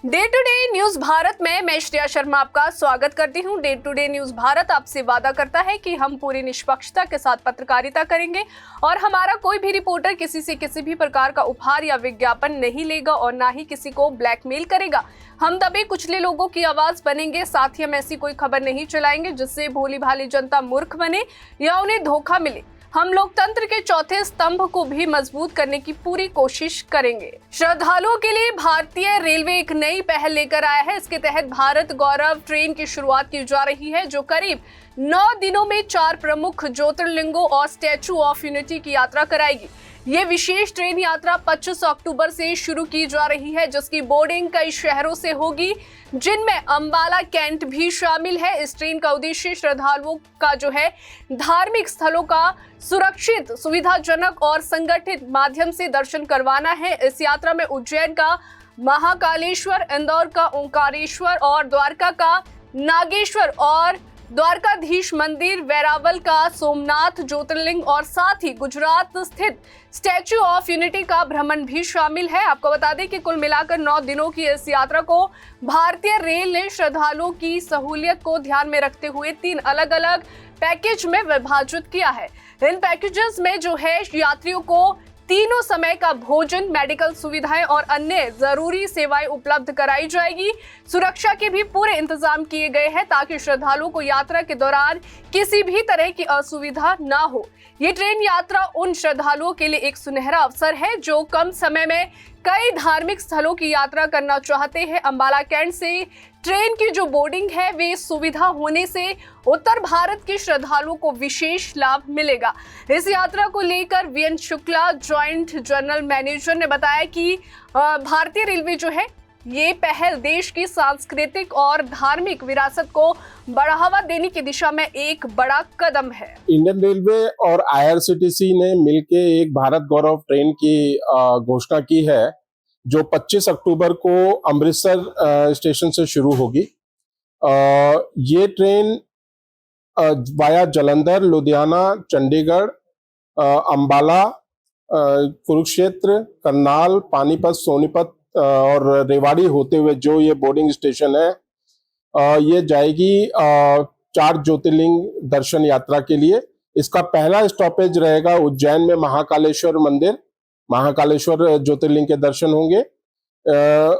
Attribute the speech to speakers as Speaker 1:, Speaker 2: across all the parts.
Speaker 1: Day to day news Bharat में मैं श्रेया शर्मा आपका स्वागत करती हूं। Day to day news Bharat आपसे वादा करता है कि हम पूरी निष्पक्षता के साथ पत्रकारिता करेंगे और हमारा कोई भी रिपोर्टर किसी से किसी भी प्रकार का उपहार या विज्ञापन नहीं लेगा और ना ही किसी को ब्लैकमेल करेगा। हम दबे कुचले लोगों की आवाज बनेंगे, साथ ही हम ऐसी कोई खबर नहीं चलाएंगे जिससे भोली भाली जनता मूर्ख बने या उन्हें धोखा मिले। हम लोकतंत्र के चौथे स्तंभ को भी मजबूत करने की पूरी कोशिश करेंगे। श्रद्धालुओं के लिए भारतीय रेलवे एक नई पहल लेकर आया है। इसके तहत भारत गौरव ट्रेन की शुरुआत की जा रही है, जो करीब 9 दिनों में 4 प्रमुख ज्योतिर्लिंगों और स्टैचू ऑफ यूनिटी की यात्रा कराएगी। ये विशेष ट्रेन यात्रा 25 अक्टूबर से शुरू की जा रही है, जिसकी बोर्डिंग कई शहरों से होगी, जिनमें अंबाला कैंट भी शामिल है। इस ट्रेन का उद्देश्य श्रद्धालुओं का जो है धार्मिक स्थलों का सुरक्षित, सुविधाजनक और संगठित माध्यम से दर्शन करवाना है। इस यात्रा में उज्जैन का महाकालेश्वर, इंदौर का ओंकारेश्वर और द्वारका का नागेश्वर और द्वारकाधीश मंदिर, वेरावल का सोमनाथ ज्योतिर्लिंग और साथ ही गुजरात स्थित स्टैच्यू ऑफ यूनिटी का भ्रमण भी शामिल है। आपको बता दें कि कुल मिलाकर 9 दिनों की इस यात्रा को भारतीय रेल ने श्रद्धालुओं की सहूलियत को ध्यान में रखते हुए 3 अलग अलग पैकेज में विभाजित किया है। इन पैकेजेस में जो है यात्रियों को तीनों समय का भोजन, मेडिकल सुविधाएं और अन्य जरूरी सेवाएं उपलब्ध कराई जाएगी। सुरक्षा के भी पूरे इंतजाम किए गए हैं ताकि श्रद्धालुओं को यात्रा के दौरान किसी भी तरह की असुविधा ना हो। ये ट्रेन यात्रा उन श्रद्धालुओं के लिए एक सुनहरा अवसर है जो कम समय में कई धार्मिक स्थलों की यात्रा करना चाहते हैं। अंबाला कैंट से ट्रेन की जो बोर्डिंग है वे सुविधा होने से उत्तर भारत के श्रद्धालुओं को विशेष लाभ मिलेगा। इस यात्रा को लेकर VN Shukla, joint general manager, ने बताया कि भारतीय रेलवे जो है ये पहल देश की सांस्कृतिक और धार्मिक विरासत को बढ़ावा देने की दिशा में एक बड़ा कदम है।
Speaker 2: इंडियन रेलवे और आईआरसीटीसी ने मिलकर एक भारत गौरव ट्रेन की घोषणा की है, जो 25 अक्टूबर को अमृतसर स्टेशन से शुरू होगी। ये ट्रेन वाया जालंधर, लुधियाना, चंडीगढ़, अंबाला, कुरुक्षेत्र, करनाल, पानीपत, सोनीपत और रेवाड़ी होते हुए जो ये बोर्डिंग स्टेशन है, ये जाएगी 4 ज्योतिर्लिंग दर्शन यात्रा के लिए। इसका पहला स्टॉपेज रहेगा उज्जैन में महाकालेश्वर मंदिर, महाकालेश्वर ज्योतिर्लिंग के दर्शन होंगे।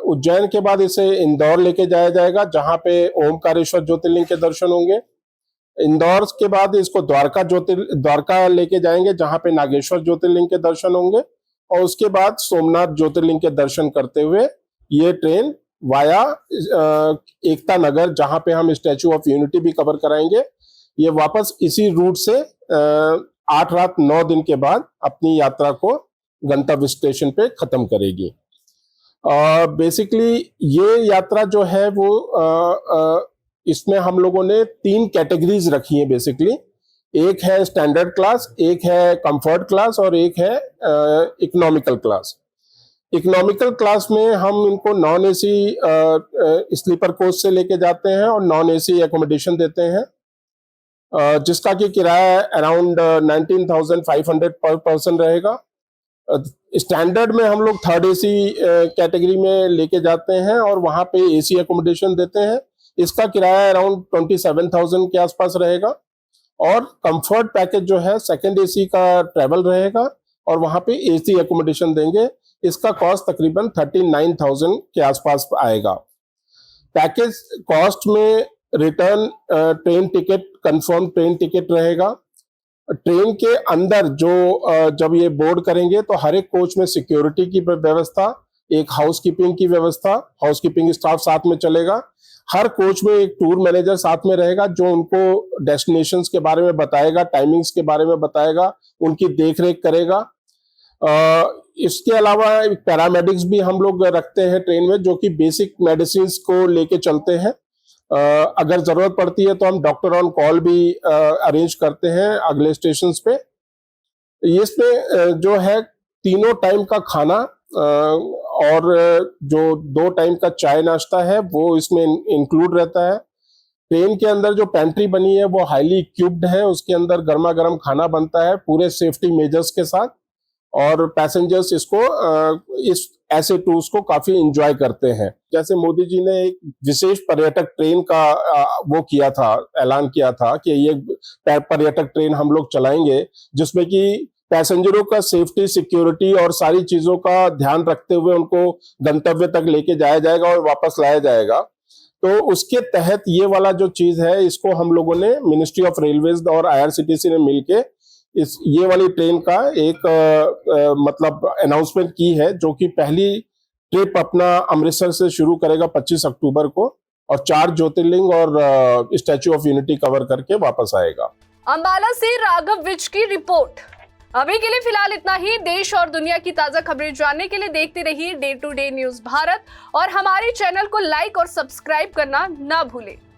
Speaker 2: उज्जैन के बाद इसे इंदौर लेके जाया जाएगा, जहां पे ओमकारेश्वर ज्योतिर्लिंग के दर्शन होंगे। इंदौर के बाद इसको द्वारका लेके जाएंगे, जहां पे नागेश्वर ज्योतिर्लिंग के दर्शन होंगे। और उसके बाद सोमनाथ ज्योतिर्लिंग के दर्शन करते हुए ये ट्रेन वाया एकता नगर, जहां पे हम स्टैचू ऑफ यूनिटी भी कवर कराएंगे, ये वापस इसी रूट से 8 रात 9 दिन के बाद अपनी यात्रा को गंतव्य स्टेशन पे खत्म करेगी। बेसिकली ये यात्रा जो है वो इसमें हम लोगों ने 3 कैटेगरीज रखी हैं बेसिकली। एक है स्टैंडर्ड क्लास, एक है कंफर्ट क्लास और एक है इकोनॉमिकल क्लास। इकोनॉमिकल क्लास में हम इनको नॉन एसी स्लीपर कोच से लेके जाते हैं और नॉन एसी एकोमोडेशन देते हैं, जिसका कि किराया अराउंड 19,500 पर पर्सन रहेगा। स्टैंडर्ड में हम लोग 3rd एसी कैटेगरी में लेके जाते हैं और वहां पे एसी एकोमोडेशन देते हैं। इसका किराया अराउंड 27,000 के आसपास रहेगा। और कंफर्ट पैकेज जो है 2nd एसी का ट्रैवल रहेगा और वहां पे एसी एकोमोडेशन देंगे। इसका कॉस्ट तकरीबन 39,000 के आसपास आएगा। पैकेज कॉस्ट में return train ticket, confirm train ticket रहेगा। ट्रेन के अंदर जो जब ये बोर्ड करेंगे तो हर एक कोच में सिक्योरिटी की व्यवस्था, एक हाउसकीपिंग की व्यवस्था, हाउसकीपिंग स्टाफ साथ में चलेगा। हर कोच में एक टूर मैनेजर साथ में रहेगा जो उनको डेस्टिनेशंस के बारे में बताएगा, टाइमिंग्स के बारे में बताएगा, उनकी देखरेख करेगा। इसके अलावा पैरामेडिक्स भी हम लोग रखते हैं ट्रेन में, जो कि बेसिक मेडिसिन को लेके चलते हैं। अगर जरूरत पड़ती है तो हम डॉक्टर ऑन कॉल भी अरेंज करते हैं अगले स्टेशन पे। इसमें जो है तीनों टाइम का खाना और जो 2 टाइम का चाय नाश्ता है वो इसमें इंक्लूड रहता है। ट्रेन के अंदर जो पेंट्री बनी है वो हाईली इक्विप्ड है, उसके अंदर गर्मा गर्म खाना बनता है पूरे सेफ्टी मेजर्स के साथ। और पैसेंजर्स इसको इस ऐसे टूर्स को काफी एंजॉय करते हैं। जैसे मोदी जी ने एक विशेष पर्यटक ट्रेन का वो किया था, ऐलान किया था कि ये पर्यटक ट्रेन हम लोग चलाएंगे, जिसमें कि पैसेंजरों का सेफ्टी, सिक्योरिटी और सारी चीजों का ध्यान रखते हुए उनको गंतव्य तक लेके जाया जाएगा और वापस लाया जाएगा। तो उसके तहत ये वाला जो चीज है, इसको हम लोगों ने मिनिस्ट्री ऑफ रेलवेज और IRCTC ने मिलके ये वाली ट्रेन का एक मतलब अनाउंसमेंट की है, जो कि पहली ट्रिप अपना अमृतसर से शुरू करेगा 25 अक्टूबर को और 4 ज्योतिर्लिंग और स्टैच्यू ऑफ यूनिटी कवर करके वापस आएगा।
Speaker 1: अंबाला से राघव विज की रिपोर्ट। अभी के लिए फिलहाल इतना ही। देश और दुनिया की ताजा खबरें जानने के लिए देखते रहिए day to day news Bharat और हमारे चैनल को लाइक और सब्सक्राइब करना ना भूलें।